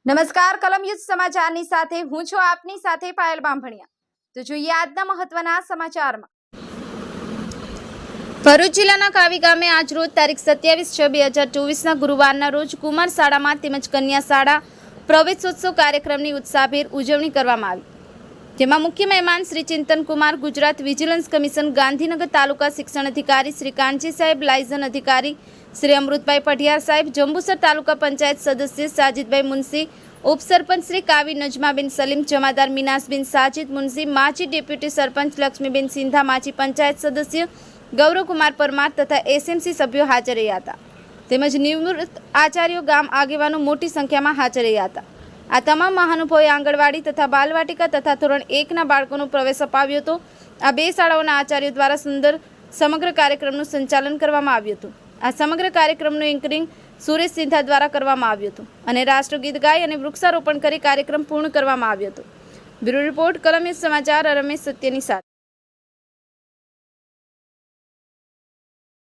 નમસ્કાર કલમ યુદ્ધ સમાચારની સાથે હું છું આપની સાથે પાયલ બામભણિયા। તો જોઈએ આજના મહત્વના સમાચારમાં। ભરૂચ જિલ્લાના કાવી ગામે આજ રોજ તારીખ 27/6/2024ના ગુરુવારના રોજ કુમાર શાળામાં તેમજ કન્યા શાળા પ્રવેશોત્સવ કાર્યક્રમની ઉત્સાહભેર ઉજવણી કરવામાં આવી, જેમાં મુખ્ય મહેમાન શ્રી ચિંતન કુમાર, ગુજરાત વિજિલન્સ કમિશન ગાંધીનગર તાલુકા શિક્ષણ અધિકારી શ્રી કાનજી સાહેબ, લાયઝન અધિકારી શ્રી અમૃતભાઈ પઢિયાર સાહેબ, જંબુસર તાલુકા પંચાયત સદસ્ય સાજિદભાઈ મુનશી, ઉપસરપંચ શ્રી કાવી નજમાબેન સલીમ, જમાદાર મિનાસબેન સાજિદ મુનશી, માજી ડેપ્યુટી સરપંચ લક્ષ્મીબેન સિંધા, માજી પંચાયત સદસ્ય ગૌરવકુમાર પરમાર તથા એસએમસી સભ્યો હાજર રહ્યા હતા, તેમજ નિવૃત્ત આચાર્યો, ગામ આગેવાનો મોટી સંખ્યામાં હાજર રહ્યા હતા। આ તમામ મહાનુભાવોએ આંગણવાડી તથા બાલવાટિકા તથા ધોરણ 1ના બાળકોનો પ્રવેશ અપાવ્યો હતો। આ બે શાળાઓના આચાર્યો દ્વારા સુંદર સમગ્ર કાર્યક્રમનું સંચાલન કરવામાં આવ્યું હતું। આ સમગ્ર કાર્યક્રમનું એન્કરિંગ સુરેશ સિંધા દ્વારા કરવામાં આવ્યું હતું અને રાષ્ટ્રગીત ગાય અને વૃક્ષારોપણ કરી કાર્યક્રમ પૂર્ણ કરવામાં આવ્યો હતો। બ્યુરો રિપોર્ટ, કલમ યુદ્ધ સમાચાર, રમેશ સત્યની સાથે।